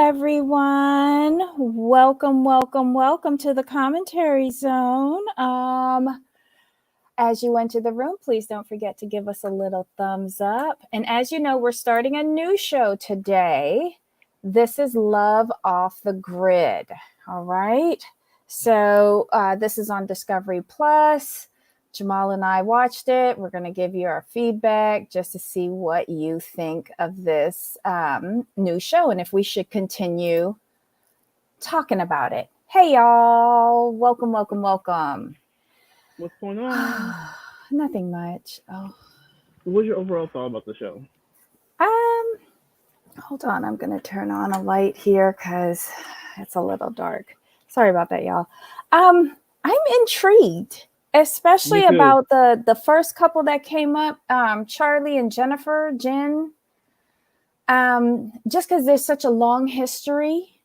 everyone. Welcome to the commentary zone. As you enter the room, please don't forget to give us a little thumbs up. And as you know, we're starting a new show today. This is Love Off the Grid. All right. So this is on Discovery Plus. Jamal and I watched it. We're going to give you our feedback just to see what you think of this new show and if we should continue talking about it. Hey, y'all. Welcome. What's going on? Nothing much. What's your overall thought about the show? Hold on. I'm going to turn on a light here because it's a little dark. Sorry about that, y'all. I'm intrigued. Especially about the first couple that came up, Charlie and Jennifer, Jen. Just because there's such a long history.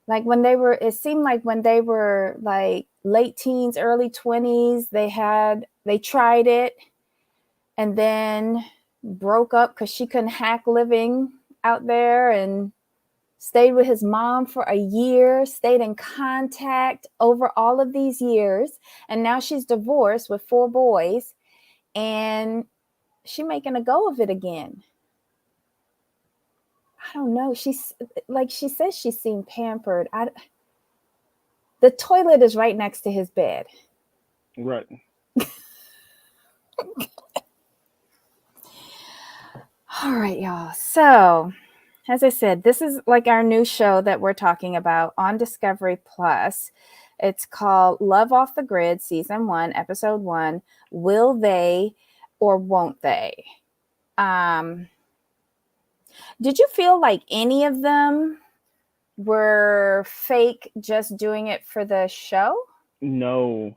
Like it seemed like when they were like late teens, early 20s, they tried it and then broke up because she couldn't hack living out there and stayed with his mom for a year, stayed in contact over all of these years. And now she's divorced with 4 boys and she's making a go of it again. I don't know. She says she seemed pampered. The toilet is right next to his bed. Right. All right, y'all. So, as I said, this is like our new show that we're talking about on Discovery Plus. It's called Love Off the Grid, Season 1, Episode 1. Will they or won't they? Did you feel like any of them were fake just doing it for the show? No.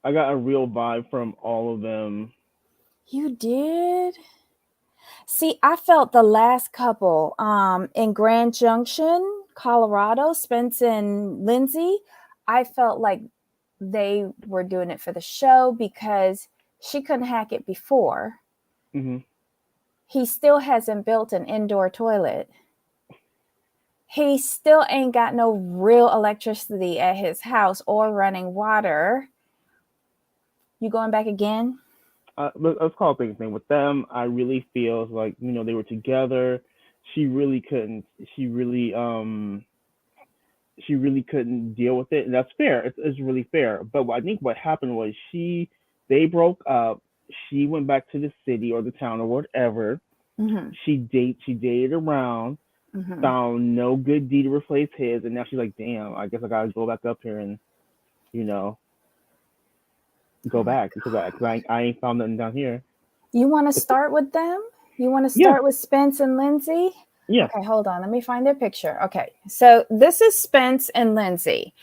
I got a real vibe from all of them. You did? See, I felt the last couple in Grand Junction, Colorado, Spence and Lindsay. I felt like they were doing it for the show because she couldn't hack it before. Mm-hmm. He still hasn't built an indoor toilet. He still ain't got no real electricity at his house or running water. You going back again? Let's call it thing with them. I really feel like they were together. She really couldn't deal with it, and that's fair. It's really fair. But I think what happened was they broke up. She went back to the city or the town or whatever. Mm-hmm. She dated around, mm-hmm. found no good deed to replace his, and now she's like, damn, I guess I gotta go back up here and go back because I ain't found nothing down here. You want to start with them? You want to start with Spence and Lindsay? Yeah. Okay, hold on. Let me find their picture. Okay, so this is Spence and Lindsay.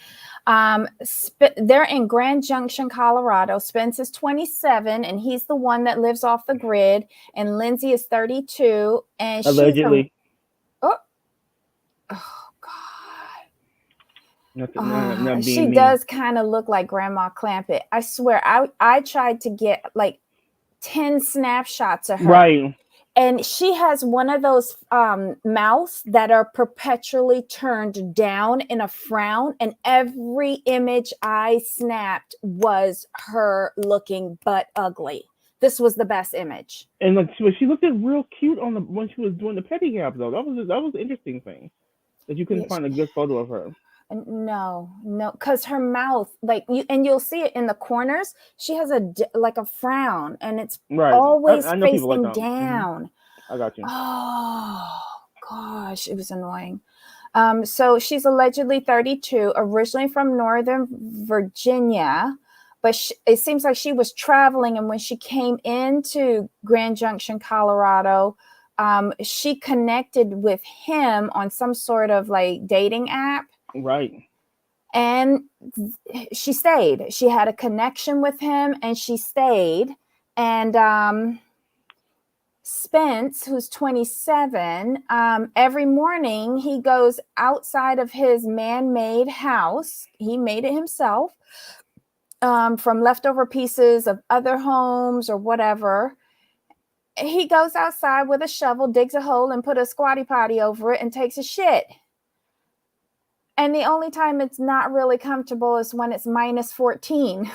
They're in Grand Junction, Colorado. Spence is 27, and he's the one that lives off the grid. And Lindsay is 32, and allegedly. Oh God! She does kind of look like Grandma Clampett. I swear, I tried to get like 10 snapshots of her. Right. And she has one of those mouths that are perpetually turned down in a frown. And every image I snapped was her looking butt ugly. This was the best image. And like she looked real cute when she was doing the pedicab though. That was the interesting thing. That you couldn't find a good photo of her. No, because her mouth, you'll see it in the corners. She has a frown, and it's always facing down. Mm-hmm. I got you. Oh gosh, it was annoying. So she's allegedly 32, originally from Northern Virginia, but it seems like she was traveling, and when she came into Grand Junction, Colorado, she connected with him on some sort of like dating app. Right. And she stayed. She had a connection with him and she stayed. And Spence, who's 27, every morning he goes outside of his man-made house. He made it himself from leftover pieces of other homes or whatever. He goes outside with a shovel, digs a hole, and put a squatty potty over it and takes a shit. And the only time it's not really comfortable is when it's minus 14.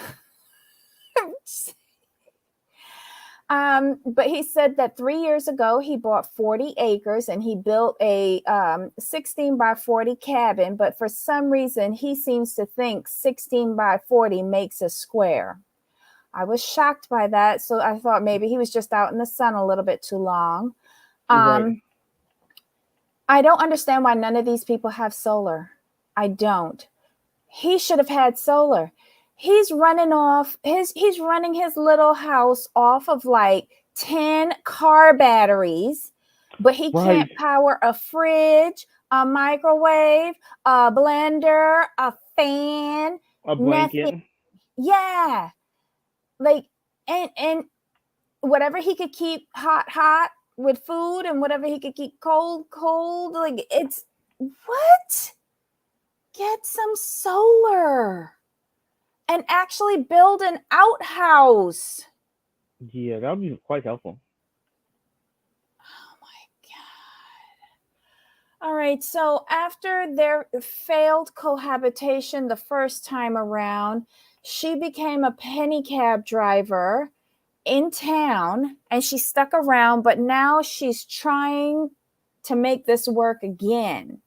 But he said that 3 years ago he bought 40 acres and he built a 16 by 40 cabin. But for some reason, he seems to think 16 by 40 makes a square. I was shocked by that. So I thought maybe he was just out in the sun a little bit too long. Right. I don't understand why none of these people have solar. I don't. He should have had solar. He's running his little house off of like 10 car batteries, but he Right. can't power a fridge, a microwave, a blender, a fan, A nothing. blanket. Yeah. Like and whatever he could keep hot with food and whatever he could keep cold, like it's what? Get some solar and actually build an outhouse. Yeah, that would be quite helpful. Oh my God. All right. So after their failed cohabitation the first time around, she became a penny cab driver in town and she stuck around, but now she's trying to make this work again.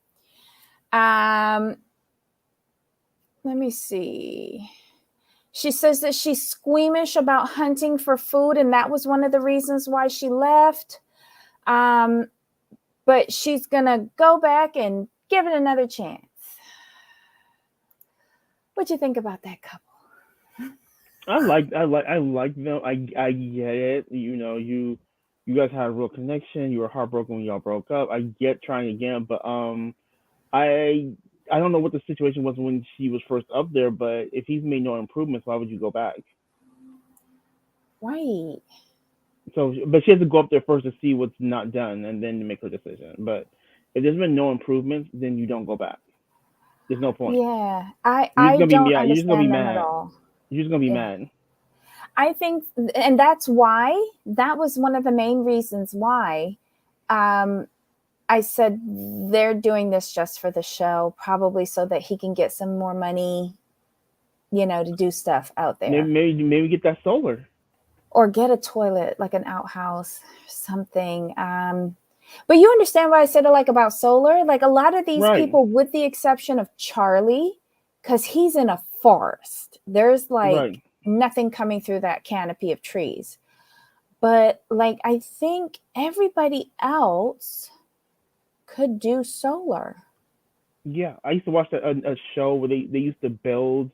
Let me see. She says that she's squeamish about hunting for food, and that was one of the reasons why she left. But she's going to go back and give it another chance. What do you think about that couple? I like them. I get it. You guys had a real connection. You were heartbroken when y'all broke up. I get trying again, but I I don't know what the situation was when she was first up there, but if he's made no improvements, why would you go back? Right. So, but she has to go up there first to see what's not done, and then to make her decision. But if there's been no improvements, then you don't go back. There's no point. Yeah. I don't You're just gonna be understand them at mad. all. You're just gonna be Yeah. mad. I think, and that's why, that was one of the main reasons why I said they're doing this just for the show, probably so that he can get some more money, to do stuff out there. Maybe get that solar. Or get a toilet, like an outhouse, something. But you understand why I said it like about solar? Like a lot of these Right. people, with the exception of Charlie, because he's in a forest, there's like Right. nothing coming through that canopy of trees. But like, I think everybody else could do solar. Yeah, I used to watch a show where they used to build.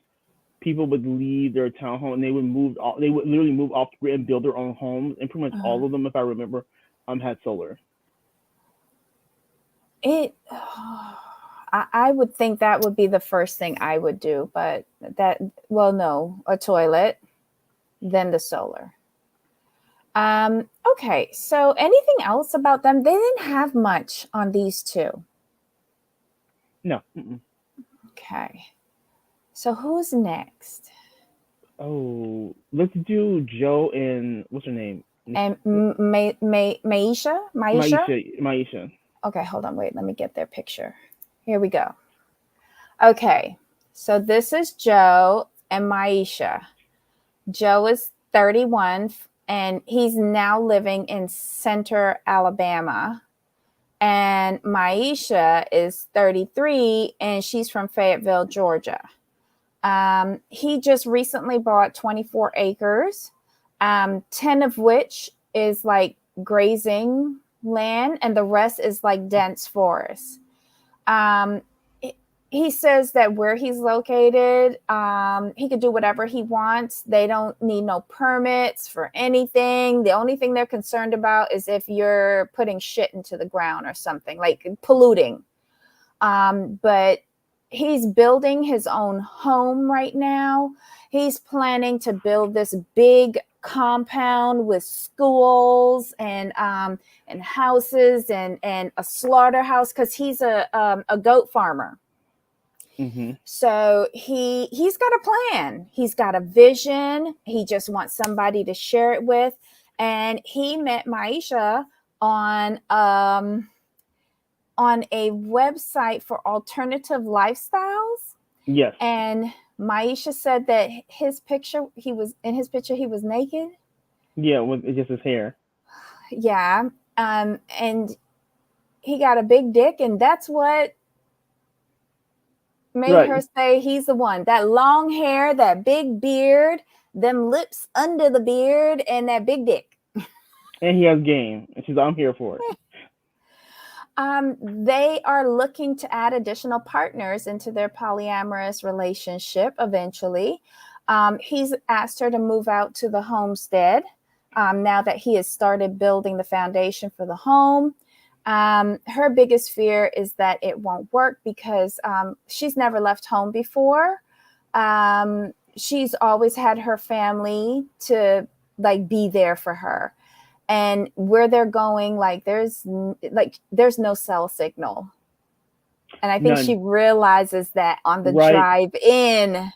People would leave their townhome and they would literally move off the grid and build their own homes. And pretty much Uh, all of them, if I remember, had solar. it, I would think that would be the first thing I would do, but no, a toilet, then the solar. Okay, so anything else about them? They didn't have much on these two. No. Mm-mm. Okay, so who's next? Oh, let's do Joe and what's her name? And Maisha? Maisha. Okay, hold on, wait, let me get their picture. Here we go. Okay, so this is Joe and Maisha. Joe is 31 and he's now living in Center, Alabama. And Maisha is 33 and she's from Fayetteville, Georgia. He just recently bought 24 acres, 10 of which is like grazing land, and the rest is like dense forest. Um, he says that where he's located, he could do whatever he wants. They don't need no permits for anything. The only thing they're concerned about is if you're putting shit into the ground or something, like polluting. But he's building his own home right now. He's planning to build this big compound with schools and houses and a slaughterhouse, because he's a goat farmer. Mm-hmm. So he's got a plan. He's got a vision. He just wants somebody to share it with. And he met Maisha on on a website for alternative lifestyles. Yes. And Maisha said that his picture, he was naked. Yeah, with just his hair. Yeah. And he got a big dick, and that's what made her say he's the one. That long hair, that big beard, them lips under the beard, and that big dick. And he has game. And she's, I'm here for it. They are looking to add additional partners into their polyamorous relationship eventually. He's asked her to move out to the homestead now that he has started building the foundation for the home. Her biggest fear is that it won't work because she's never left home before. She's always had her family to like be there for her. And where they're going, like there's no cell signal. And I think she realizes that on the drive in.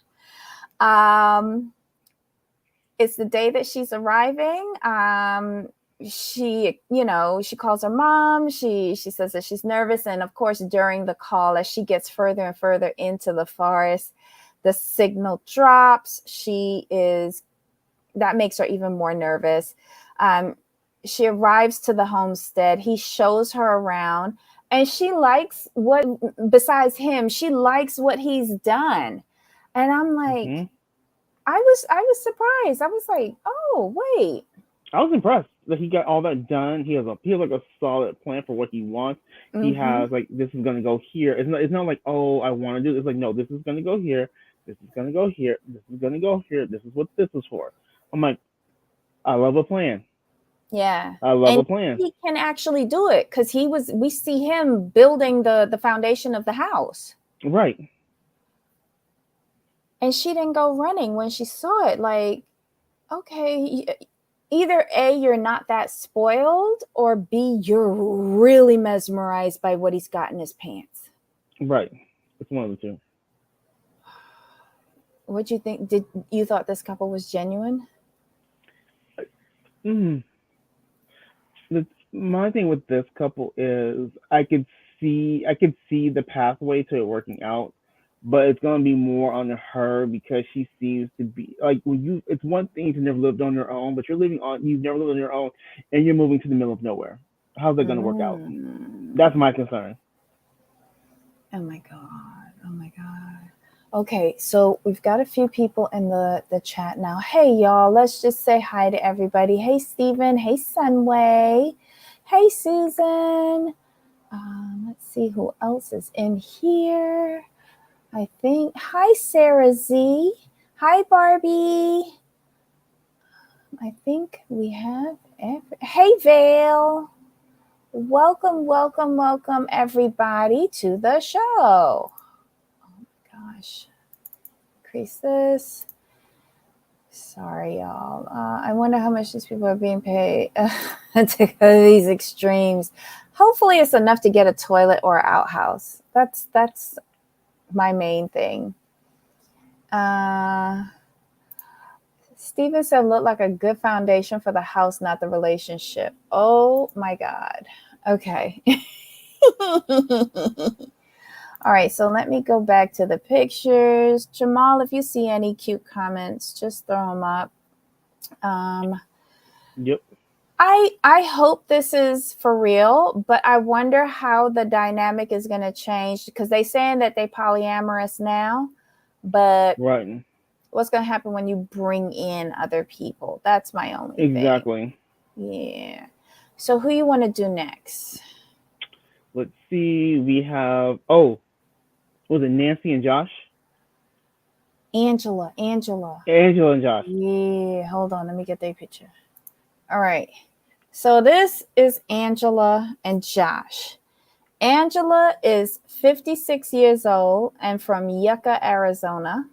It's the day that she's arriving. She calls her mom. She says that she's nervous. And of course, during the call, as she gets further and further into the forest, the signal drops. That makes her even more nervous. She arrives to the homestead. He shows her around, and she likes besides him, she likes what he's done. And I'm like, I was surprised. I was like, oh, wait. I was impressed that he got all that done. He has like a solid plan for what he wants. He has like, this is going to go here. It's not like, oh, I want to do this. It's like, no, this is going to go here. This is going to go here. This is going to go here. This is what this is for. I'm like, I love a plan. Yeah. I love a plan. He can actually do it because we see him building the foundation of the house. Right. And she didn't go running when she saw it. Like, okay, either A, you're not that spoiled, or B, you're really mesmerized by what he's got in his pants. Right. It's one of the two. What'd you think? Did you thought this couple was genuine? My thing with this couple is I could see the pathway to it working out, but it's gonna be more on her because she seems to be like, it's one thing to never lived on your own, but you've never lived on your own and you're moving to the middle of nowhere. How's that gonna work out? That's my concern. Oh my god. Okay, so we've got a few people in the chat now. Hey y'all, let's just say hi to everybody. Hey Stephen, hey Sunway, hey Susan. Let's see who else is in here. I think, hi Sarah Z, hi Barbie. I think we have hey Vale. Welcome everybody to the show. Gosh, increase this. Sorry, y'all. I wonder how much these people are being paid to go to these extremes. Hopefully, it's enough to get a toilet or an outhouse. That's my main thing. Steven said, "Look like a good foundation for the house, not the relationship." Oh my God. Okay. All right, so let me go back to the pictures. Jamal, if you see any cute comments, just throw them up. Yep. I hope this is for real, but I wonder how the dynamic is going to change because they're saying that they polyamorous now, but what's going to happen when you bring in other people? That's my only thing. Yeah. So who you want to do next? Let's see. We have, was it Nancy and Josh? Angela and Josh. Yeah, hold on. Let me get their picture. All right. So this is Angela and Josh. Angela is 56 years old and from Yucca, Arizona.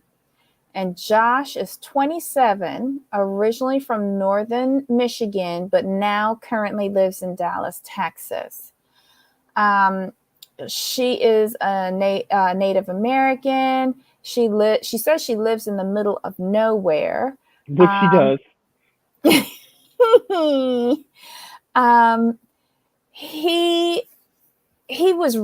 And Josh is 27, originally from northern Michigan, but now currently lives in Dallas, Texas. She is a Native American. She says she lives in the middle of nowhere. Which she does. he was,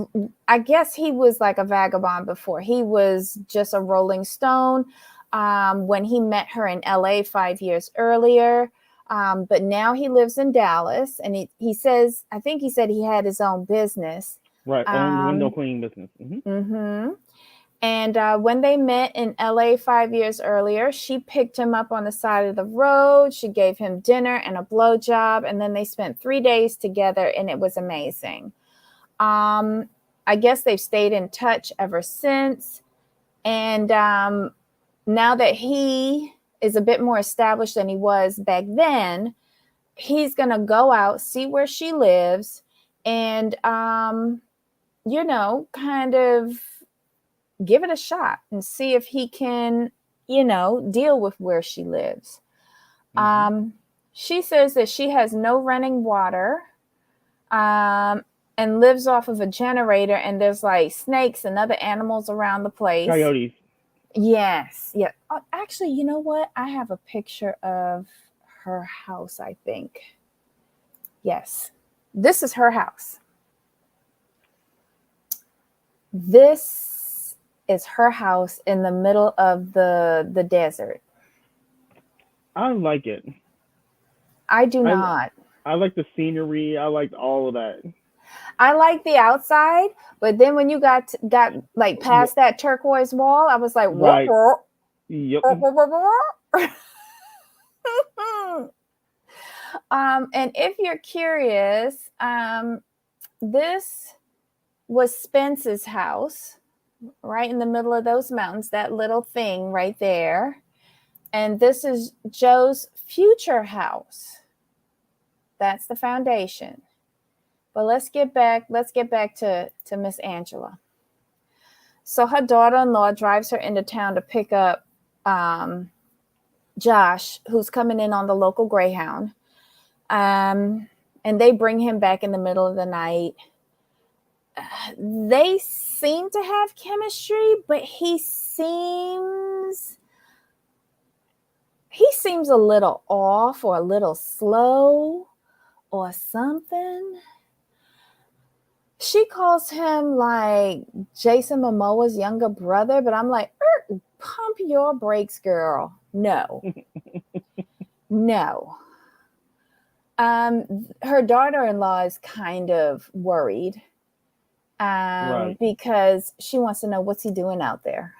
I guess he was like a vagabond before. He was just a Rolling Stone when he met her in LA 5 years earlier. But now he lives in Dallas, and he says, I think he said he had his own business. Right, own window cleaning business. And when they met in LA 5 years earlier, she picked him up on the side of the road. She gave him dinner and a blowjob, and then they spent 3 days together, and it was amazing. I guess they've stayed in touch ever since. And now that he is a bit more established than he was back then, he's going to go out, see where she lives, and, you know, kind of give it a shot and see if he can, you know, deal with where she lives. She says that she has no running water. And lives off of a generator, and there's like snakes and other animals around the place. Coyotes. Yes. Yeah. Oh, actually, you know what? I have a picture of her house, I think. Yes. This is her house. This is her house in the middle of the desert. I like it. I do not. I like the scenery. I liked all of that. I like the outside, but then when you got like past that turquoise wall, I was like, right. Whoa. Yep. And if you're curious, this was Spence's house, right in the middle of those mountains, that little thing right there. And this is Joe's future house. That's the foundation. But let's get back to Miss Angela. So her daughter-in-law drives her into town to pick up Josh, who's coming in on the local Greyhound. And they bring him back in the middle of the night. They seem to have chemistry, but he seems a little off or a little slow or something. She calls him like Jason Momoa's younger brother, but I'm like, pump your brakes, girl. No. No. Her daughter-in-law is kind of worried right. because she wants to know what's he doing out there.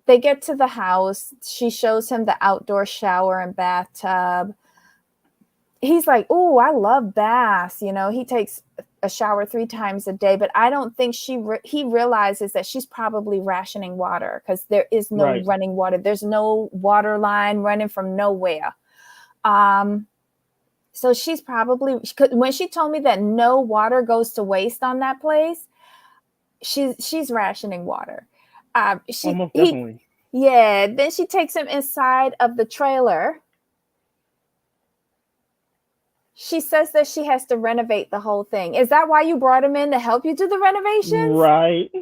They get to the house. She shows him the outdoor shower and bathtub. He's like, "Oh, I love baths." You know, he takes a shower 3 times a day, but I don't think he realizes that she's probably rationing water because there is no right. running water. There's no water line running from nowhere. So she's probably, when she told me that no water goes to waste on that place, she's rationing water. Almost definitely. Yeah. Then she takes him inside of the trailer. She says that she has to renovate the whole thing. Is that why you brought him in, to help you do the renovations? Right.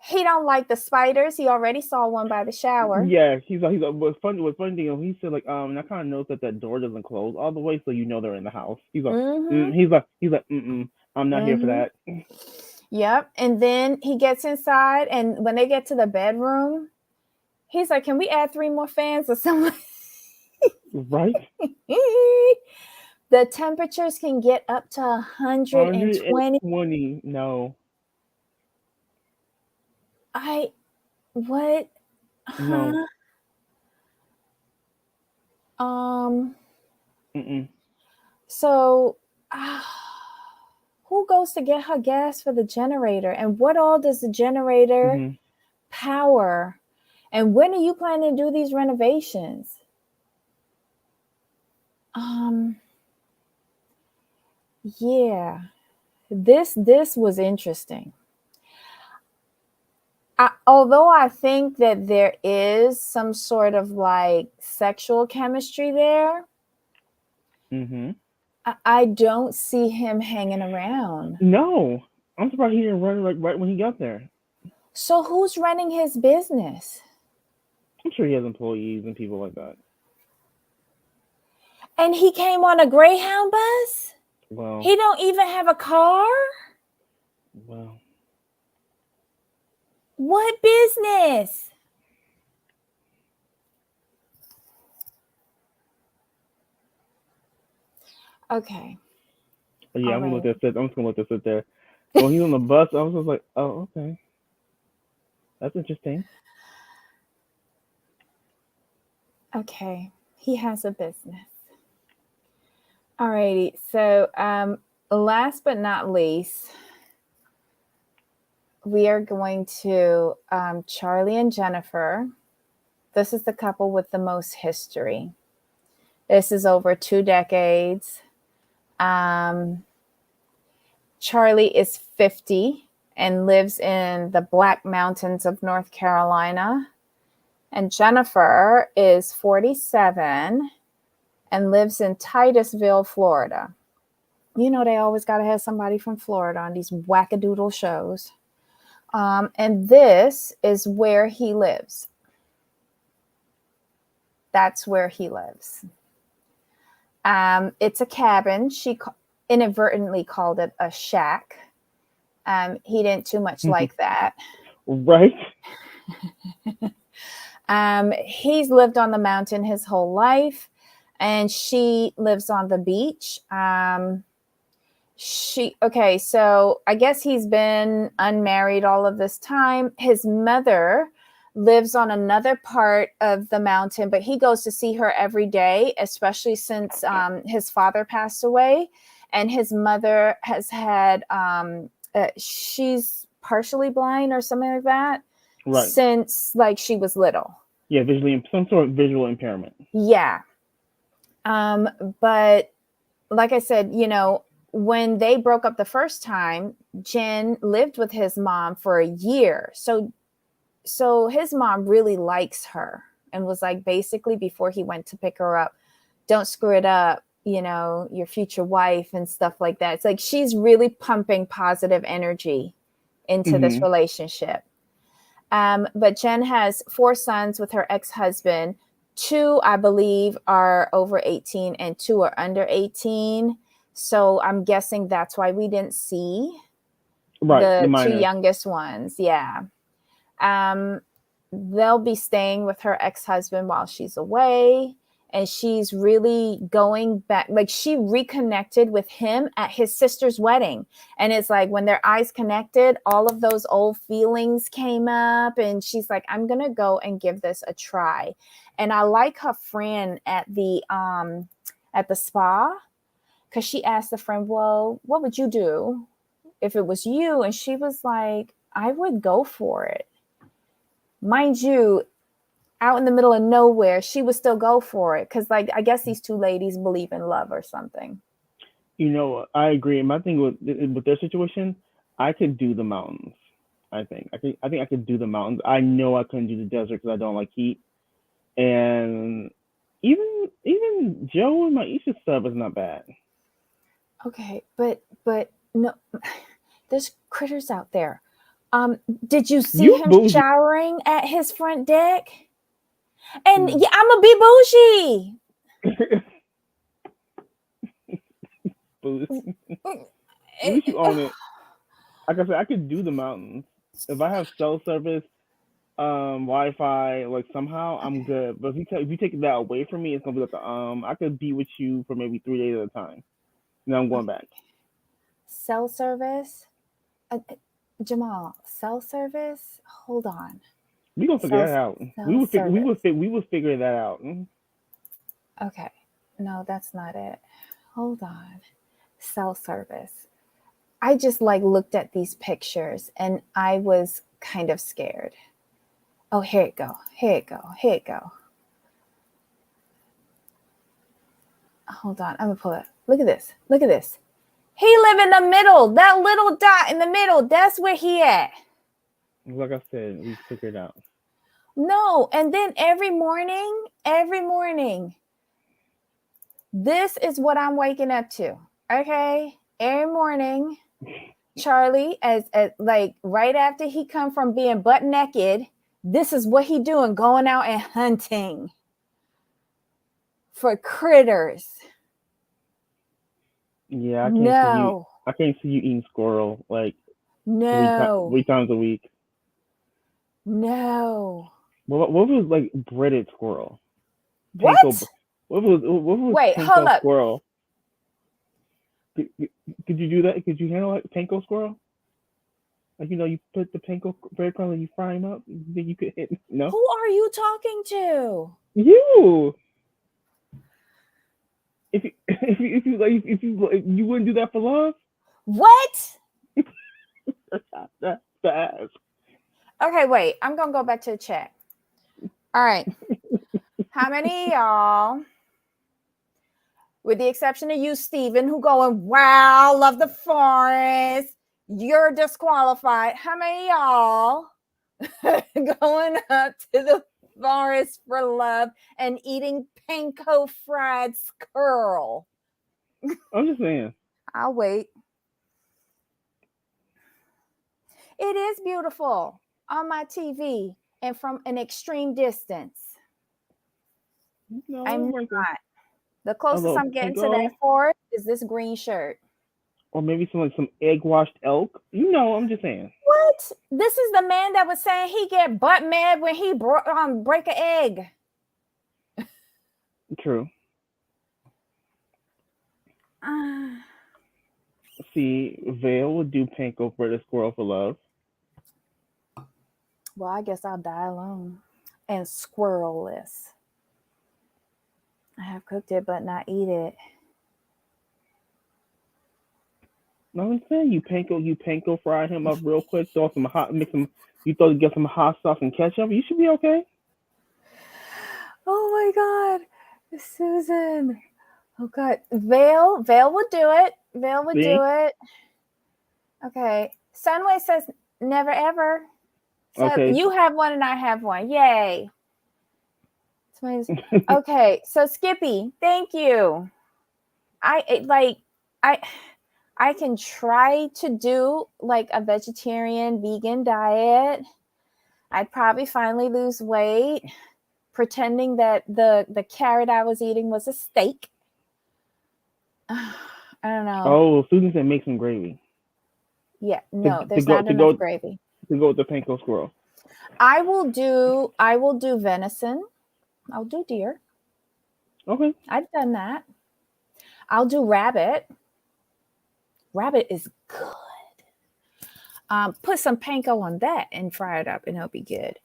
He don't like the spiders. He already saw one by the shower. Yeah, he's like, what's funny thing, he said like, and I kind of noticed that door doesn't close all the way, so you know they're in the house. He's like, he's like, I'm not here for that. Yep. And then he gets inside, and when they get to the bedroom, he's like, "Can we add 3 more fans or something?" Right. The temperatures can get up to 120. No. What? No. So who goes to get her gas for the generator, and what all does the generator power, and when are you planning to do these renovations? Yeah, this was interesting. Although I think that there is some sort of like sexual chemistry there, I don't see him hanging around. No, I'm surprised he didn't run right when he got there. So who's running his business? I'm sure he has employees and people like that. And he came on a Greyhound bus? Well, He don't even have a car? well, What business? Okay. but yeah, All I'm gonna right. let that sit. I'm just gonna let that sit there. So when he's on the bus, I was just like, oh, okay, that's interesting. Okay. He has a business. All righty. So, last but not least, we are going to Charlie and Jennifer. This is the couple with the most history. This is over 2 decades. Um, Charlie is 50 and lives in the Black Mountains of North Carolina. And Jennifer is 47 and lives in Titusville, Florida. You know, they always got to have somebody from Florida on these wackadoodle shows. And this is where he lives. That's where he lives. It's a cabin. She inadvertently called it a shack. He didn't too much like that. Right? He's lived on the mountain his whole life, and she lives on the beach. So I guess he's been unmarried all of this time. His mother lives on another part of the mountain, but he goes to see her every day, especially since his father passed away. And his mother has had, she's partially blind or something like that, Right. since like she was little. Yeah, some sort of visual impairment. Yeah. But like I said, you know, when they broke up the first time, Jen lived with his mom for a year. So his mom really likes her and was like, basically before he went to pick her up, don't screw it up, you know, your future wife and stuff like that. It's like she's really pumping positive energy into this relationship. But Jen has 4 sons with her ex-husband. 2, I believe, are over 18 and 2 are under 18. So I'm guessing that's why we didn't see the 2 youngest ones. Yeah. They'll be staying with her ex-husband while she's away. And she's really going back. Like she reconnected with him at his sister's wedding. And it's like when their eyes connected, all of those old feelings came up. And she's like, I'm going to go and give this a try. And I like her friend at the spa, because she asked the friend, well, what would you do if it was you? And she was like, I would go for it. Mind you, out in the middle of nowhere, she would still go for it. Because, like, I guess these 2 ladies believe in love or something. You know, I agree. My thing with their situation, I could do the mountains. I think I could do the mountains. I know I couldn't do the desert because I don't like heat. And even Joe and Maisha stuff is not bad. Okay, but no, there's critters out there. Did you see him bougie. showering at his front deck? And yeah, I'm a be bougie. At least you own it. Like I said, I could do the mountains if I have cell service, Wi-Fi. Like somehow I'm good. But if you take that away from me, it's gonna be like I could be with you for maybe 3 days at a time. Then I'm going back. Cell service, Jamal. Cell service. Hold on. We gonna figure that out. We will figure that out. Okay. No, that's not it. Hold on. Cell service. I just like looked at these pictures and I was kind of scared. Oh, here it go. Here it go. Here it go. Hold on. I'm gonna pull it. Look at this. Look at this. He live in the middle. That little dot in the middle. That's where he at. Like I said, we figured it out. No, and then every morning, this is what I'm waking up to. Okay, every morning, Charlie, as like right after he come from being butt naked, this is what he doing, going out and hunting for critters. Yeah, I can't see you. No, I can't see you eating squirrel like no, 3 times a week. no. What was like breaded squirrel? Panko. What? What was Wait, hold panko up. squirrel? Could, could you do that? Could you handle like panko squirrel? Like you put the panko breadcrumbs and you fry them up. You think you could hit? No. Who are you talking to? You. If you if you wouldn't do that for love. What? That's fast. Okay, wait. I'm gonna go back to the chat. All right. How many of y'all, with the exception of you, Steven, who going, wow, love the forest, you're disqualified. How many of y'all going up to the forest for love and eating panko fried squirrel? I'm just saying. I'll wait. It is beautiful on my TV and from an extreme distance. No, I'm like not. The a closest little I'm getting to panko, that forest is this green shirt. or maybe some egg washed elk. I'm just saying. What? This is the man that was saying he get butt mad when he break an egg. True. See, Vale would do panko for the squirrel for love. Well, I guess I'll die alone and squirrelless. I have cooked it, but not eat it. No, I'm saying you panko fry him up real quick. Throw some hot, mix him. Get some hot sauce and ketchup. You should be okay. Oh my God, Susan. Oh God, Vale would do it. Vale would See? do it. Okay. Sunway says never ever. So Okay. you have one and I have one. Yay. Okay. So Skippy, thank you. I can try to do like a vegetarian vegan diet. I'd probably finally lose weight, pretending that the carrot I was eating was a steak. I don't know. Oh, Susan said make some gravy. Yeah, no, there's not enough gravy. To go with the panko squirrel. I will do venison. I'll do deer. Okay. I've done that. I'll do rabbit. Rabbit is good. Put some panko on that and fry it up and it'll be good.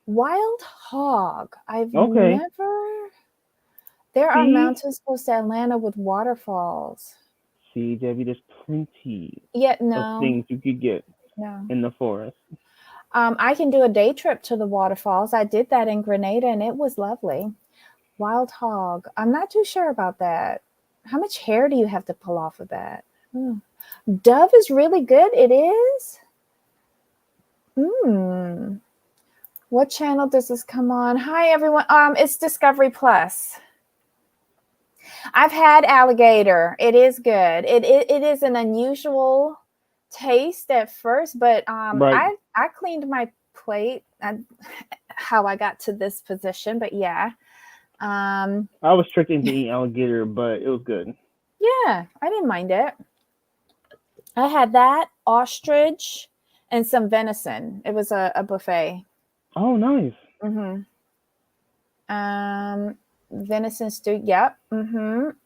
Wild hog. I've never. There are mountains close to Atlanta with waterfalls. See, Debbie, there's plenty of things you could get in the forest. I can do a day trip to the waterfalls. I did that in Grenada and it was lovely. Wild hog. I'm not too sure about that. How much hair do you have to pull off of that? Dove is really good. It is. What channel does this come on? Hi, everyone. It's Discovery Plus. I've had alligator. It is good. It is an unusual taste at first, but right. I cleaned my plate and how I got to this position. But yeah, I was tricked into eating alligator, but it was good. Yeah, I didn't mind it. I had that, ostrich, and some venison. It was a buffet. Oh, nice. Venison stew. Yep.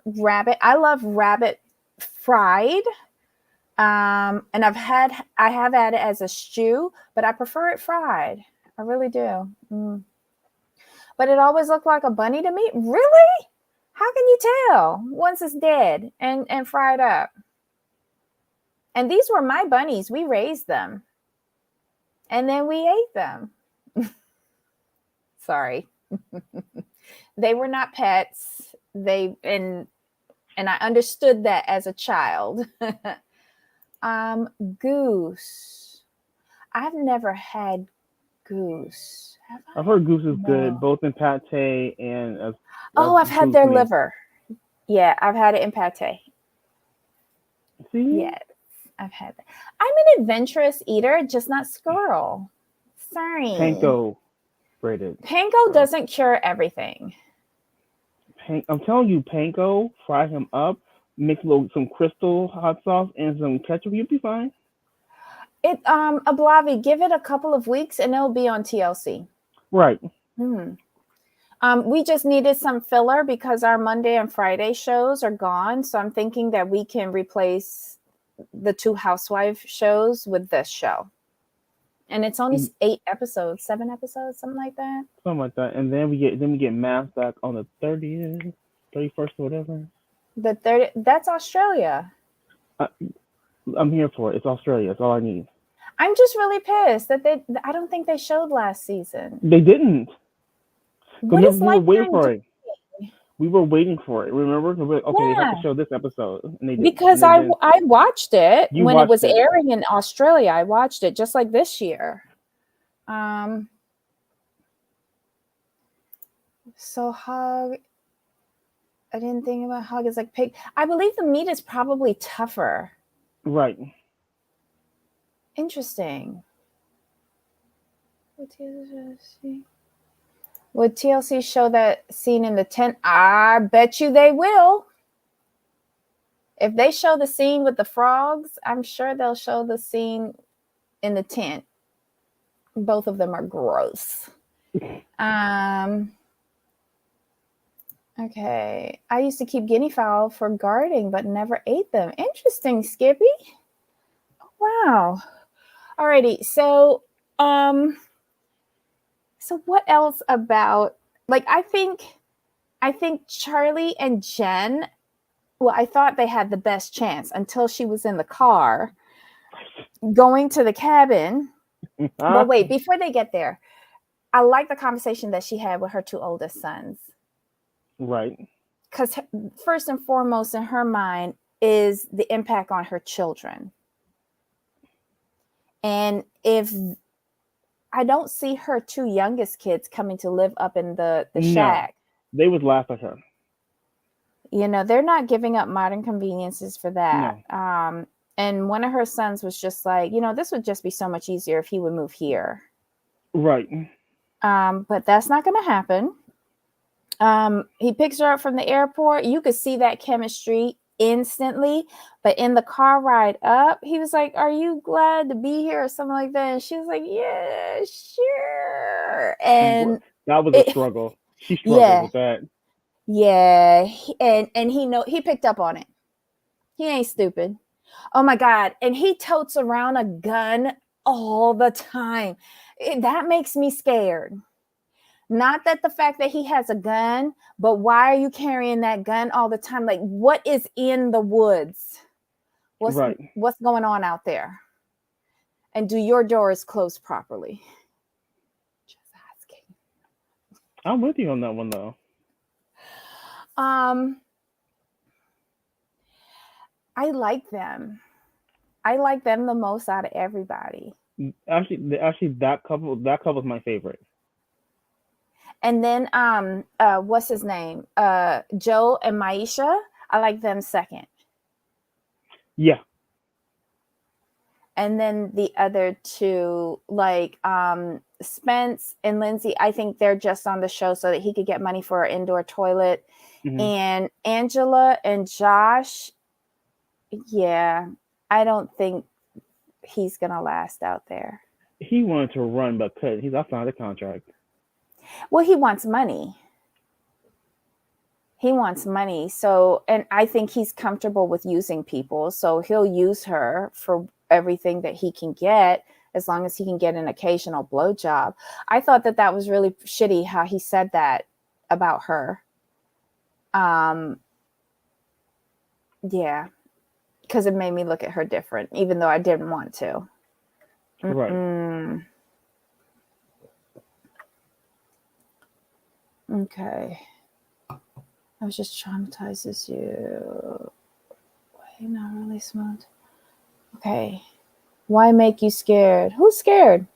Rabbit. I love rabbit fried. And I have had it as a stew, but I prefer it fried. I really do. But it always looked like a bunny to me. Really? How can you tell once it's dead and fried up? And these were my bunnies. We raised them. And then we ate them. Sorry. They were not pets. And I understood that as a child. Goose. I've never had goose. I've heard goose is good, both in pate and I've had their liver. Yeah, I've had it in pate. See? Yes, I've had that. I'm an adventurous eater, just not squirrel. Sorry. Panko braided. Panko doesn't cure everything. I'm telling you, panko, fry him up. Mix a little some Crystal hot sauce and some ketchup. You'll be fine. Ablavi, give it a couple of weeks and it'll be on TLC. Right. We just needed some filler because our Monday and Friday shows are gone. So I'm thinking that we can replace the 2 housewife shows with this show. And it's only 7 episodes, something like that. Something like that. And then we get Mass back on the 30th, 31st or whatever. The 30th, that's Australia. I'm here for it. It's Australia. That's all I need. I'm just really pissed that I don't think they showed last season. They didn't. What is we were waiting Lifetime for it. We were waiting for it. Remember? We they have to show this episode. And they did. Because I watched it when it was airing in Australia. I watched it just like this year. So Hog, I didn't think about Hog as like pig. I believe the meat is probably tougher. Right. Interesting. Would TLC show that scene in the tent? I bet you they will. If they show the scene with the frogs, I'm sure they'll show the scene in the tent. Both of them are gross. Okay. I used to keep guinea fowl for guarding, but never ate them. Interesting, Skippy. Wow. Alrighty. So what else about, like, I think Charlie and Jen, well, I thought they had the best chance until she was in the car going to the cabin. But wait, before they get there, I like the conversation that she had with her 2 oldest sons. Right. Because first and foremost in her mind is the impact on her children. And if I don't see her 2 youngest kids coming to live up in the shack. They would laugh at her. You know, they're not giving up modern conveniences for that. No. And one of her sons was just like, you know, this would just be so much easier if he would move here. Right. But that's not going to happen. He picks her up from the airport. You could see that chemistry instantly, but in the car ride up, he was like, "Are you glad to be here?" or something like that. And she was like, "Yeah, sure." And that was a struggle. She struggled with that. Yeah, and he picked up on it. He ain't stupid. Oh my God. And he totes around a gun all the time. That makes me scared. Not that the fact that he has a gun, but why are you carrying that gun all the time? Like, what is in the woods? What's going on out there? And do your doors close properly? Just asking. I'm with you on that one, though. I like them. I like them the most out of everybody. Actually, that couple's my favorite. And then, what's his name? Joe and Maisha. I like them second. Yeah. And then the other 2, like Spence and Lindsay, I think they're just on the show so that he could get money for an indoor toilet. Mm-hmm. And Angela and Josh, yeah, I don't think he's gonna last out there. He wanted to run, but couldn't. He's outside the contract. Well, he wants money. So, and I think he's comfortable with using people. So he'll use her for everything that he can get, as long as he can get an occasional blowjob. I thought that was really shitty how he said that about her. Yeah, because it made me look at her different, even though I didn't want to. Right. Okay. I was just traumatized as you. Wait, not really smooth. Okay. Why make you scared? Who's scared?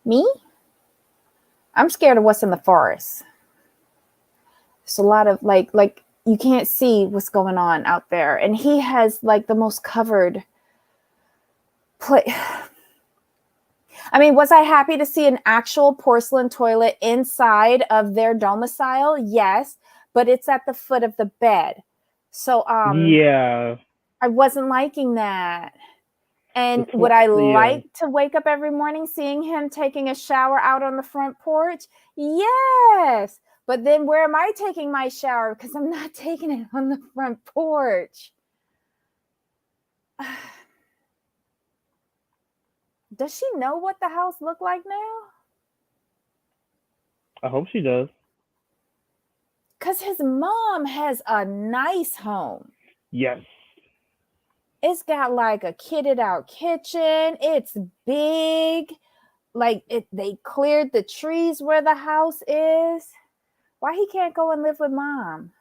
Me? I'm scared of what's in the forest. There's a lot of like you can't see what's going on out there. And he has like the most covered place. I mean, was I happy to see an actual porcelain toilet inside of their domicile? Yes, but it's at the foot of the bed. So Yeah. I wasn't liking that. And The would I yeah. like to wake up every morning seeing him taking a shower out on the front porch? Yes. But then where am I taking my shower? Because I'm not taking it on the front porch. Does she know what the house looked like now? I hope she does. Because his mom has a nice home. Yes. It's got like a kitted out kitchen. It's big. Like they cleared the trees where the house is. Why he can't go and live with mom?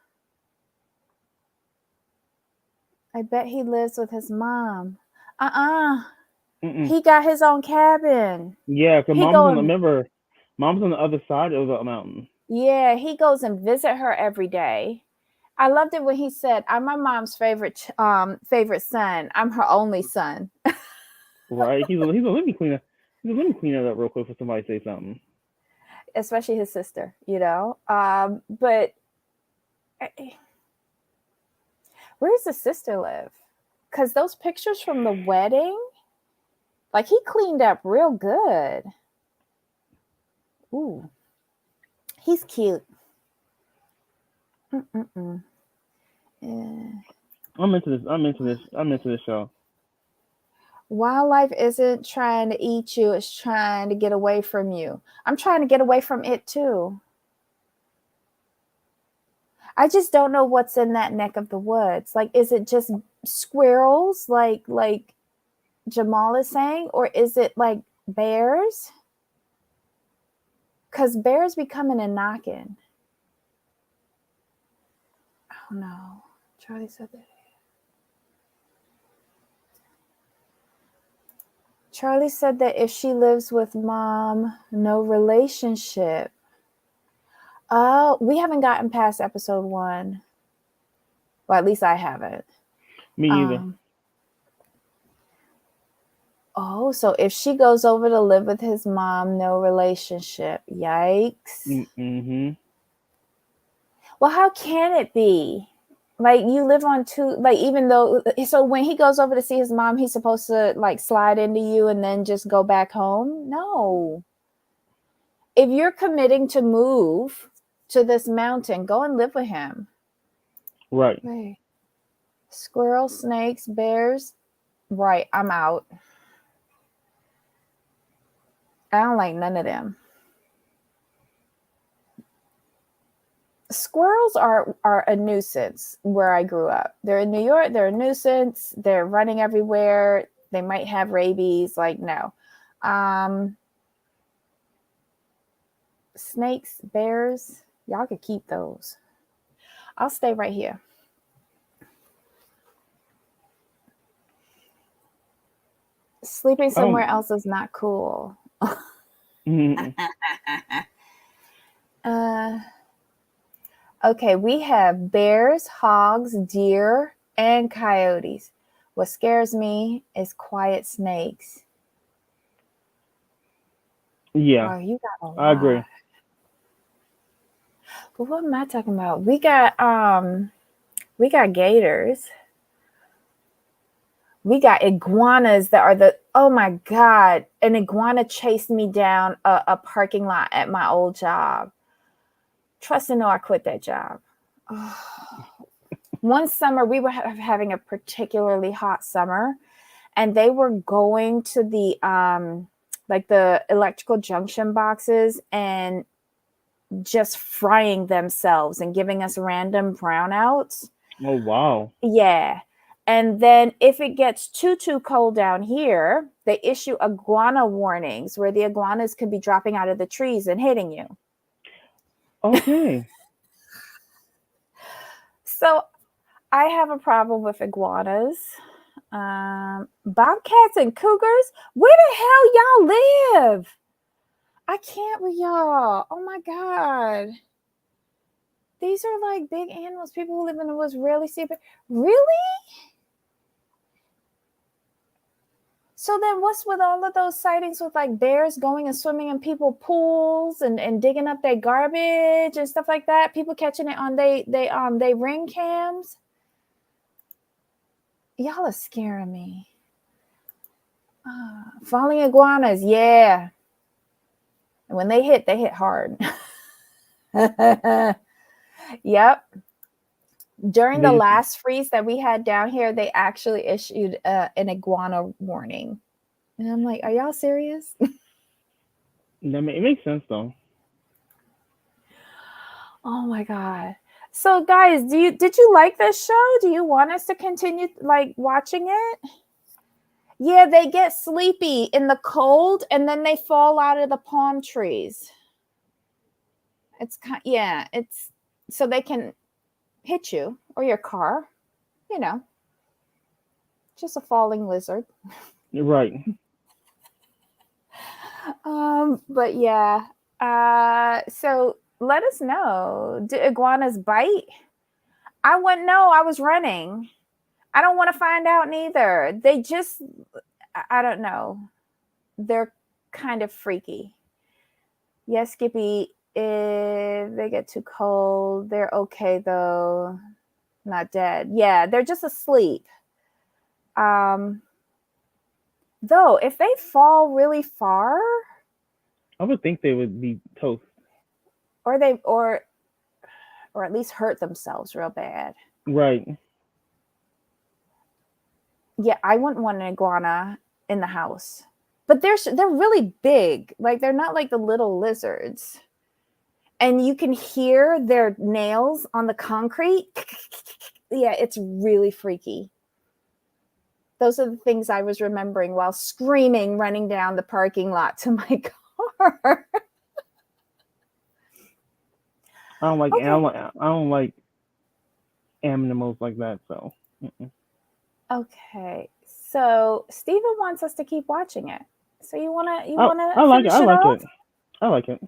I bet he lives with his mom. Mm-mm. He got his own cabin. Yeah, because He mom's on. going, Remember, mom's on the other side of the mountain. yeah, he goes and visit her every day. I loved it when he said, "I'm my mom's favorite son. I'm her only son." Right? He's a let me clean it. He's a let me clean that up real quick for somebody to say something. Especially his sister, but where does the sister live? Because those pictures from the wedding, like he cleaned up real good. Ooh, he's cute. Mm-mm-mm. Yeah. I'm into this. I'm into this. I'm into this show. Wildlife isn't trying to eat you, it's trying to get away from you. I'm trying to get away from it too. I just don't know what's in that neck of the woods. Like, is it just squirrels, like Jamal is saying, or is it like bears? Because bears be coming and knocking. Oh no. Charlie said that. Charlie said that if she lives with mom, no relationship. Oh, we haven't gotten past episode 1. Well, at least I haven't. Me either. Oh, so if she goes over to live with his mom, no relationship. Yikes. Mm-hmm. Well, how can it be? Like you live on two, like even though, so when he goes over to see his mom, he's supposed to like slide into you and then just go back home? No. If you're committing to move to this mountain, go and live with him. Right. Wait. Squirrels, snakes, bears. Right, I'm out. I don't like none of them. Squirrels are a nuisance where I grew up. They're in New York. They're a nuisance. They're running everywhere. They might have rabies. Like, no. Snakes, bears, y'all could keep those. I'll stay right here. Sleeping somewhere else is not cool. Okay, we have bears, hogs, deer, and coyotes. What scares me is quiet snakes. Yeah, Oh, you got a lot. I agree. But what am I talking about? We got gators. We got iguanas that are oh my God, an iguana chased me down a parking lot at my old job. Trust and know I quit that job. Oh. One summer, we were having a particularly hot summer, and they were going to the like the electrical junction boxes and just frying themselves and giving us random brownouts. Oh, wow. Yeah. And then if it gets too cold down here, they issue iguana warnings where the iguanas could be dropping out of the trees and hitting you. Okay. So I have a problem with iguanas. Bobcats and cougars? Where the hell y'all live? I can't with y'all. Oh my God. These are like big animals. People who live in the woods rarely see it. Really? So then what's with all of those sightings with like bears going and swimming in people pools and digging up their garbage and stuff like that? People catching it on they ring cams? Y'all are scaring me. Falling iguanas, yeah. And when they hit hard. Yep. During the last freeze that we had down here, they actually issued an iguana warning. And I'm like, are y'all serious? It makes sense though. Oh my God. So guys, did you like this show? Do you want us to continue like watching it? Yeah, they get sleepy in the cold and then they fall out of the palm trees. It's so they can hit you or your car, you know. Just a falling lizard. Right. But yeah. So let us know. Do iguanas bite? I wouldn't know. I was running. I don't want to find out neither. They just, I don't know. They're kind of freaky. Yes, Skippy, if they get too cold, they're okay though. Not dead. Yeah, they're just asleep. Though, if they fall really far, I would think they would be toast. Or at least hurt themselves real bad. Right. Yeah, I wouldn't want an iguana in the house. But they're really big. Like they're not like the little lizards. And you can hear their nails on the concrete. Yeah, it's really freaky. Those are the things I was remembering while screaming, running down the parking lot to my car. I don't like animals like that. So. Mm-mm. Okay, so Steven wants us to keep watching it. So you wanna I like it. I like it.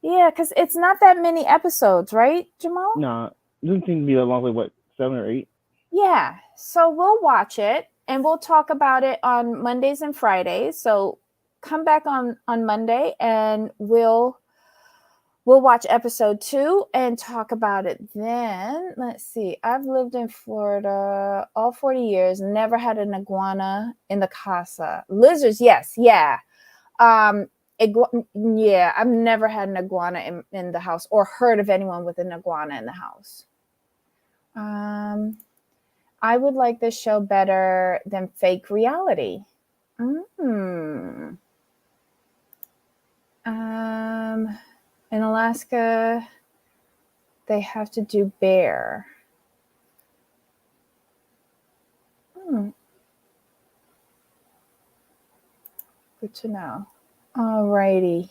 Yeah, because it's not that many episodes, right, Jamal? Nah, it doesn't seem to be that long. Like what, 7 or 8? Yeah. So we'll watch it and we'll talk about it on Mondays and Fridays. So come back on Monday and we'll watch episode 2 and talk about it then. Let's see. I've lived in Florida all 40 years, never had an iguana in the casa. Lizards, yes. Yeah. Yeah, I've never had an iguana in the house or heard of anyone with an iguana in the house. I would like this show better than fake reality. In Alaska, they have to do bear. Good to know. All righty.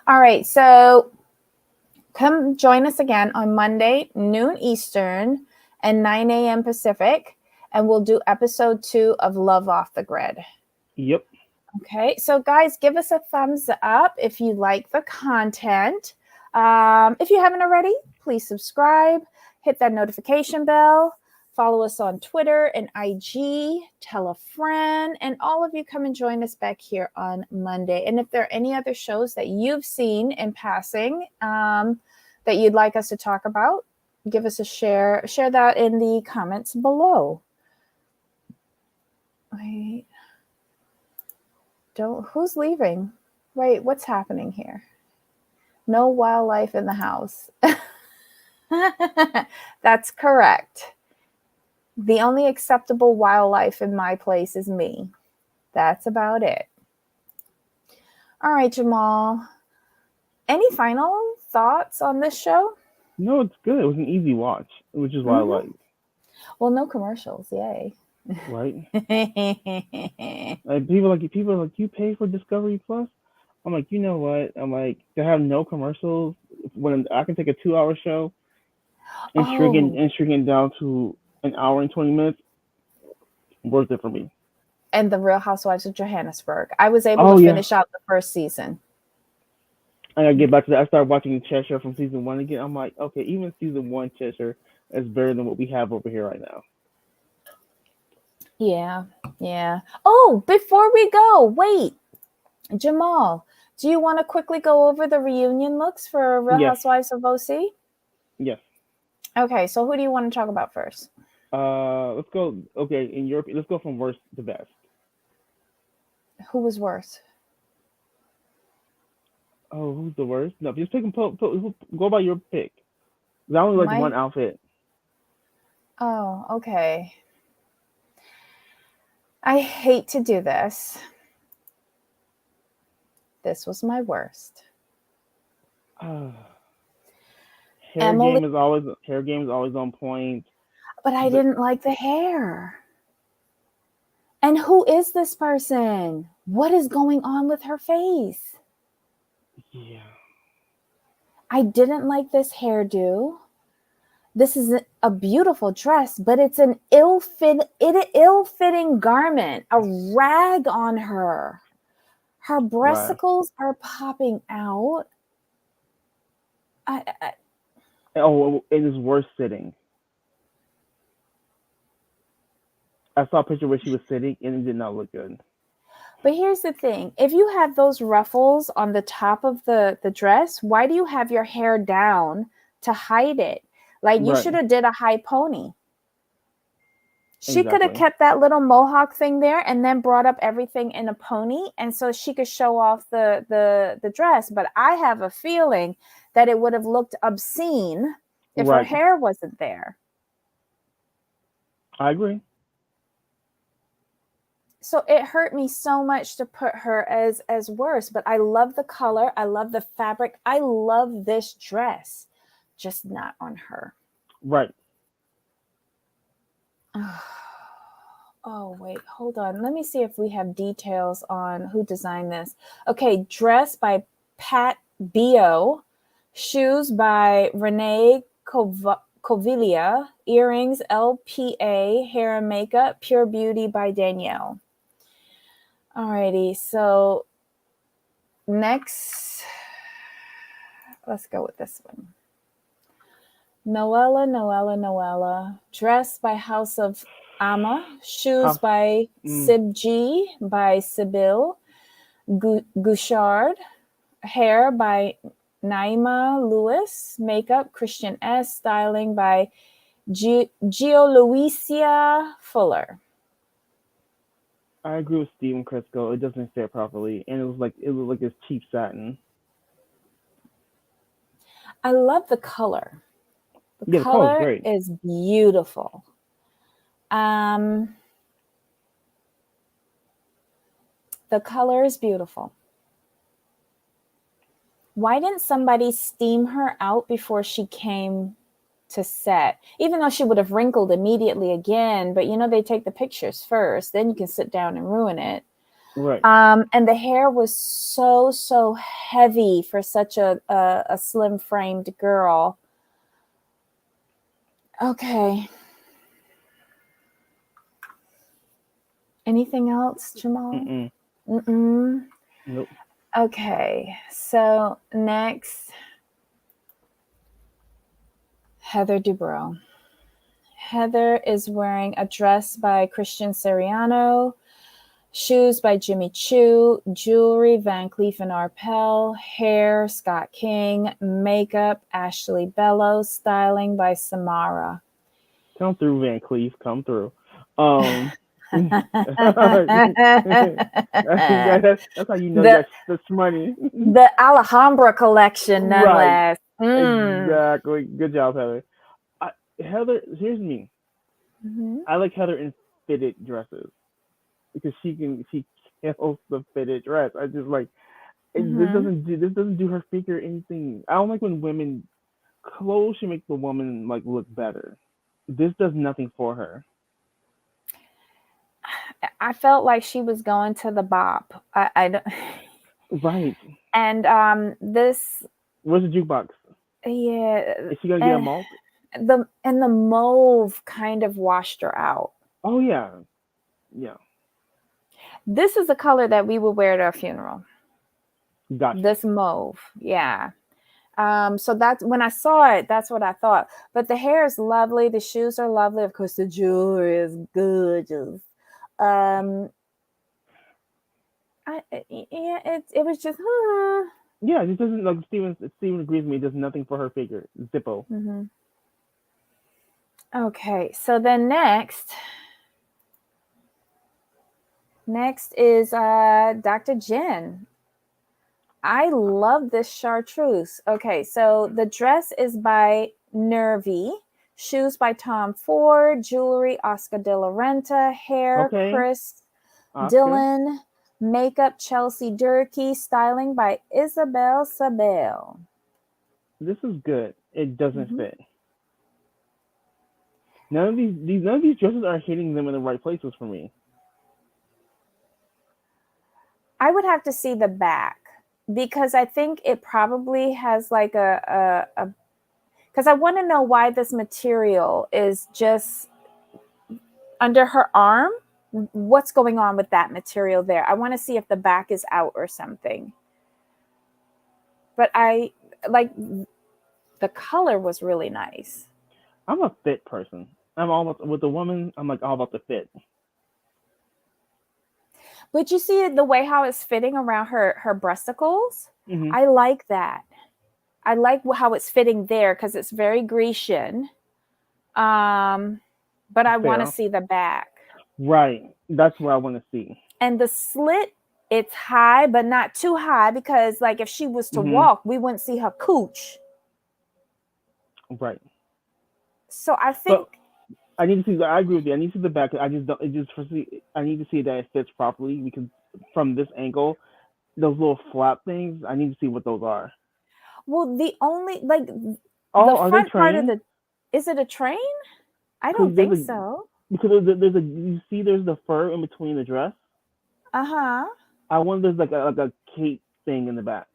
All right, so come join us again on Monday, noon Eastern and 9 a.m. Pacific, and we'll do episode 2 of Love Off the Grid. Yep. Okay, so guys, give us a thumbs up if you like the content. If you haven't already, please subscribe, hit that notification bell, follow us on Twitter and IG, tell a friend, and all of you come and join us back here on Monday. And if there are any other shows that you've seen in passing that you'd like us to talk about, give us a share that in the comments below. Wait. Who's leaving? Wait, what's happening here? No wildlife in the house. That's correct. The only acceptable wildlife in my place is me. That's about it. All right, Jamal. Any final thoughts on this show? No, it's good. It was an easy watch, which is why I like. Well, no commercials. Yay. Right. Like people are like, you pay for Discovery Plus? I'm like, you know what? I'm like, to have no commercials when I can take a 2-hour show and shrink it down to an hour and 20 minutes, worth it for me. And the Real Housewives of Johannesburg. I was able to finish out the first season. I gotta get back to that. I started watching Cheshire from season 1 again. I'm like, okay, even season 1 Cheshire is better than what we have over here right now. Yeah. Oh, before we go, wait. Jamal, do you want to quickly go over the reunion looks for Real Housewives of OC? Yes. Okay, so who do you want to talk about first? Let's go. Okay, in Europe, let's go from worst to best. Who was worse? Oh, who's the worst? No, just pick and go by your pick. 'Cause I only like one My outfit. Oh, okay. I hate to do this. This was my worst. Emily, Hair game is always on point. but I But didn't like the hair. And who is this person? What is going on with her face? yeah, I didn't like this hairdo. This is a beautiful dress, but it's an ill-fitting garment, a rag on her. Her right. breasticles are popping out. I Oh, it is worse sitting. I saw a picture where she was sitting, and it did not look good. But here's the thing. If you have those ruffles on the top of the dress, why do you have your hair down to hide it? Like you should Right. have did a high pony. She could have Exactly. kept that little mohawk thing there and then brought up everything in a pony and so she could show off the dress. But I have a feeling that it would have looked obscene if her Right. hair wasn't there. I agree. So it hurt me so much to put her as worse, but I love the color, I love the fabric, I love this dress, just not on her. Right. Oh wait, hold on, let me see if we have details on who designed this. Okay, dress by Pat Bio, shoes by Renee Covilia, earrings LPA, hair and makeup Pure Beauty by Danielle. Alrighty, so next, let's go with this one. Noella. Dress by House of Amma. Shoes How? by Mm, Sibji by Sibyl Gouchard. Hair by Naima Lewis. Makeup Christian S. Styling by Gioluisia Fuller. I agree with Steven Crisco. It doesn't fit properly, and it was like this cheap satin. I love the color. The Yeah, the color's color great. is beautiful. Um, the color is beautiful. Why didn't somebody steam her out before she came to set? Even though she would have wrinkled immediately again, but they take the pictures first, then you can sit down and ruin it. Right. And the hair was so heavy for such a slim framed girl. Okay. Anything else, Jamal? Mm-mm. Mm-mm. Nope. Okay, so next, Heather Dubrow. Heather is wearing a dress by Christian Siriano, shoes by Jimmy Choo, jewelry Van Cleef and Arpels, hair Scott King, makeup Ashley Bellows, styling by Samara. Come through, Van Cleef. Come through. That's how you know you the got the money. the Alhambra collection, none Right. less. Exactly. Good job, Heather. Heather, here's me. Mhm. I like Heather in fitted dresses because she kills the fitted dress. I just like Mhm. this doesn't do her figure anything. I don't like when women clothes should make the woman like look better. This does nothing for her. I felt like she was going to the bop. I don't. Right. And this, Where's the jukebox? yeah, Is she gonna get a and malt? the mauve kind of washed her out. Oh yeah. Yeah. This is a color that we would wear at our funeral. Gotcha. This mauve, yeah. So that's when I saw it, that's what I thought. But the hair is lovely, the shoes are lovely, of course the jewelry is gorgeous. Um, yeah, it was just, Yeah, it doesn't like Steven agrees with me, it does nothing for her figure. Zippo. mm-hmm. Okay, so then next is Dr. Jen. I love this chartreuse. Okay, so the dress is by Nervy, shoes by Tom Ford, jewelry Oscar de la Renta, hair Okay, Chris Oscar. Dillon, makeup Chelsea Durkee, styling by Isabel Sabel. This is good. It doesn't Mhm. fit. None of these dresses are hitting them in the right places for me. I would have to see the back because I think it probably has like a because I want to know why this material is just under her arm. What's going on with that material there? I want to see if the back is out or something. But I like the color was really nice. I'm a fit person. I'm all about with the woman. I'm like all about the fit. But you see the way how it's fitting around her breasticles? Hmm. I like that. I like how it's fitting there because it's very Grecian. Um, but I want to Fair. see the back. Right. That's what I want to see. And the slit, it's high, but not too high because, like, if she was to Hmm. walk, we wouldn't see her cooch. Right. So I But think, I need to see. I agree with you. I need to see the back. I just don't. It just for see. I need to see that it fits properly because from this angle, those little flap things. I need to see what those are. well, the only, like, the Oh, are they front part of trained? the, is it a train? I Because don't think so. there's a you see there's the fur in between the dress. Uh huh. I wonder there's like a cape thing in the back.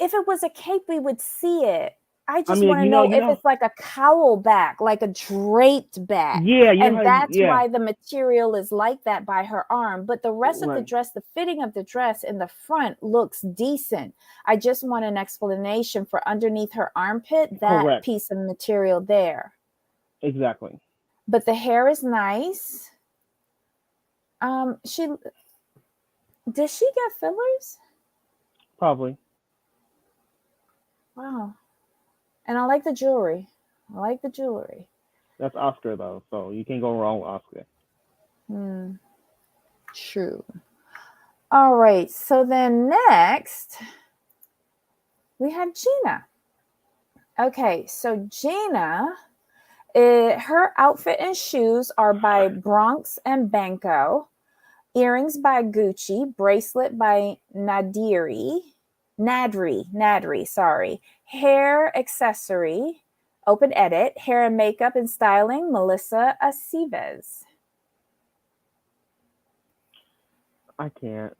If it was a cape, we would see it. I I just mean, like, want to know you if know, it's like a cowl back, like a draped back. yeah, you know And how, that's yeah, why the material is like that by her arm. But the rest of the right, dress, the fitting of the dress in the front looks decent. I just want an explanation for underneath her armpit, that correct, piece of material there. exactly, But the hair is nice. She did she get fillers? probably. Wow. And I like the jewelry. I like the jewelry. That's Oscar though, so you can't go wrong with Oscar. Hmm. True. All right. So then next we have Gina. Okay. So Gina, her outfit and shoes are by Bronx and Banco. Earrings by Gucci. Bracelet by Nadri. Sorry. Hair accessory. Open edit. Hair and makeup and styling. Melissa Aceves. I can't.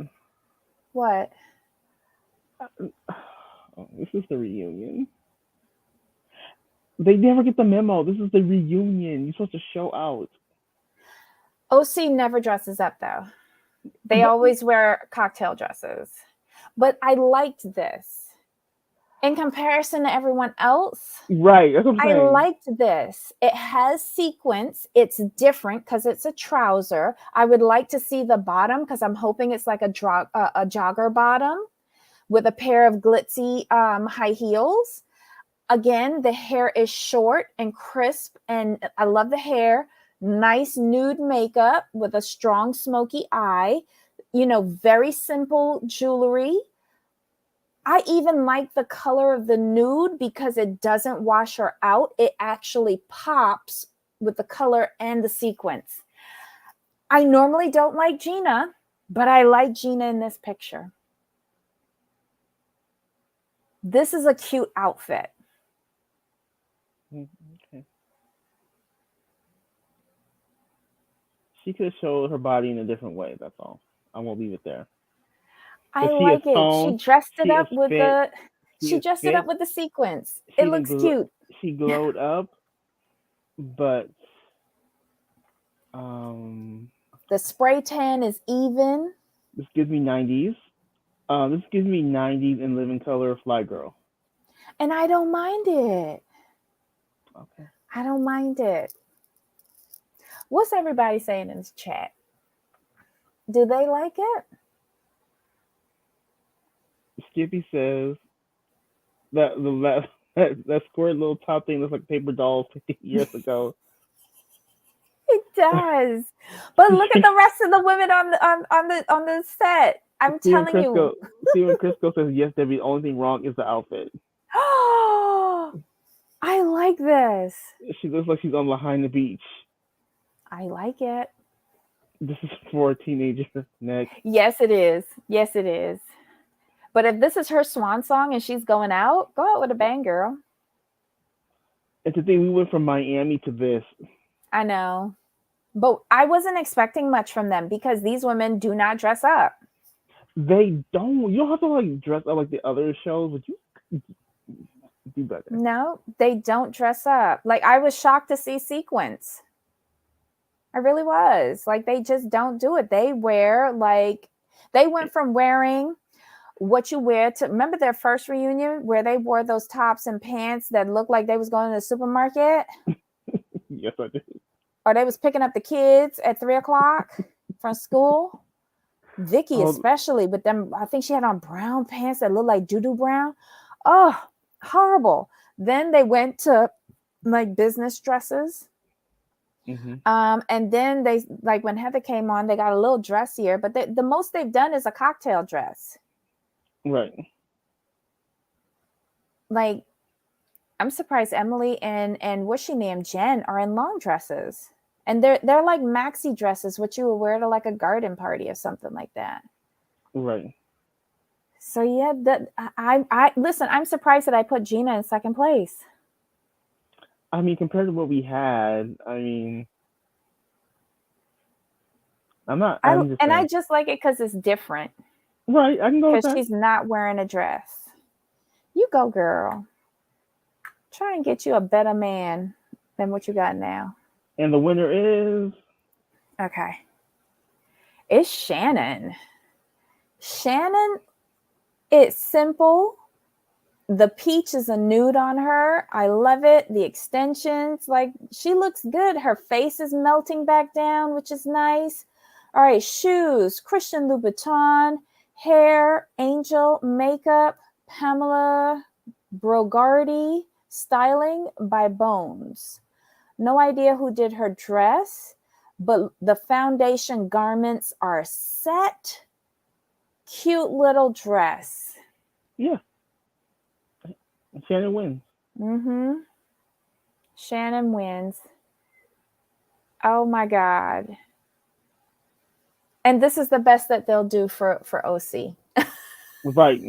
What? Oh, this is the reunion. They never get the memo. This is the reunion. You're supposed to show out. OC never dresses up though. They But always wear cocktail dresses. But I liked this. In comparison to everyone else, right, that's what I'm I saying. liked this. It has sequins. It's different because it's a trouser. I would like to see the bottom because I'm hoping it's like a jogger bottom with a pair of glitzy high heels. Again, the hair is short and crisp, and I love the hair. Nice nude makeup with a strong smoky eye. Very simple jewelry. I even like the color of the nude because it doesn't wash her out. It actually pops with the color and the sequence. I normally don't like Gina, but I like Gina in this picture. This is a cute outfit. Okay. She could have showed her body in a different way. That's all. I won't leave it there. I But she is like it. She toned. dressed it She is up with fit. the She she is dressed it up fit. with the sequence. She It even looks cute. she glowed up, but um, The spray tan is even, this gives me 90s. This gives me 90s in living color Fly Girl. and I don't mind it. Okay. I don't mind it. What's everybody saying in the chat? Do they like it? Skippy says that that square little top thing looks like paper dolls 50 years ago. It does. But look at the rest of the women on the set. I'm Steven telling you. Crisco says yes, Debbie. The only thing wrong is the outfit. Oh, I like this. She looks like she's on Behind the Beach. I like it. This is for a teenager. Next. Yes, it is. Yes, it is. But if this is her swan song and she's going out, go out with a bang, girl. It's the thing, we went from Miami to this. I know. But I wasn't expecting much from them because these women do not dress up. They don't. You don't have to like dress up like the other shows, but you do better. No, they don't dress up. Like, I was shocked to see sequins. I really was. Like, they just don't do it. They wear they went from wearing what you wear to, remember their first reunion where they wore those tops and pants that looked like they was going to the supermarket? Yes, I do. Or they was picking up the kids at 3:00 from school. Vicky especially, with them, I think she had on brown pants that looked like doo-doo brown. Oh, horrible. Then they went to like business dresses. Mm-hmm. And then they, like when Heather came on, they got a little dressier, but the most they've done is a cocktail dress. Right. Like, I'm surprised Emily and what's she named, Jen, are in long dresses. And they're like maxi dresses, which you would wear to like a garden party or something like that. Right. So yeah, I listen, I'm surprised that I put Gina in second place. I mean, compared to what we had, I mean, I just like it because it's different. Right, I can go with that. Because she's not wearing a dress. You go, girl. Try and get you a better man than what you got now. And the winner is... Okay. It's Shannon. Shannon, it's simple. The peach is a nude on her. I love it. The extensions, like, she looks good. Her face is melting back down, which is nice. All right, shoes, Christian Louboutin. Hair, Angel. Makeup, Pamela Brogardi. Styling by Bones. No idea who did her dress, but the foundation garments are set. Cute little dress. Yeah. Shannon wins. Mm-hmm. Shannon wins. Oh my God. And this is the best that they'll do for OC. Right.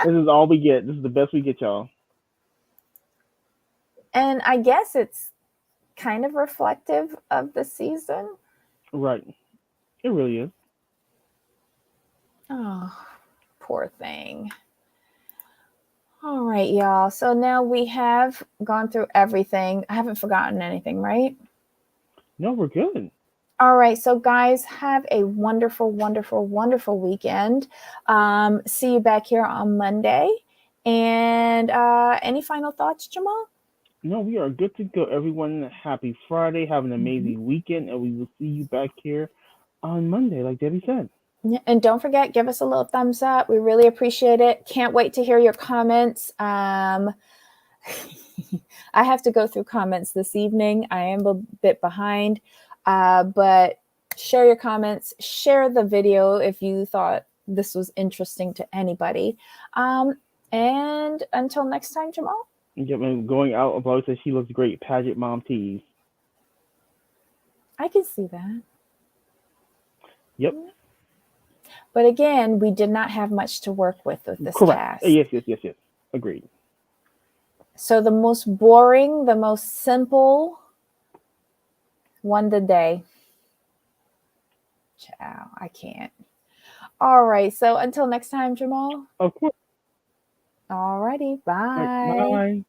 This is all we get. This is the best we get, y'all. And I guess it's kind of reflective of the season. Right. It really is. Oh, poor thing. All right, y'all. So now we have gone through everything. I haven't forgotten anything, right? No, we're good. All right. So guys, have a wonderful, wonderful, wonderful weekend. See you back here on Monday. And any final thoughts, Jamal? No, we are good to go. Everyone, happy Friday. Have an amazing weekend. And we will see you back here on Monday, like Debbie said. Yeah, and don't forget, give us a little thumbs up. We really appreciate it. Can't wait to hear your comments. I have to go through comments this evening. I am a bit behind, but share your comments. Share the video if you thought this was interesting to anybody. And until next time, Jamal. Yep, and going out, Above says she looks great. Pageant mom tees. I can see that. Yep. But again, we did not have much to work with this cast. Yes. Agreed. So the most boring, the most simple won the day. Ciao. I can't. All right. So until next time, Jamal. Of course. All righty. Bye. Bye.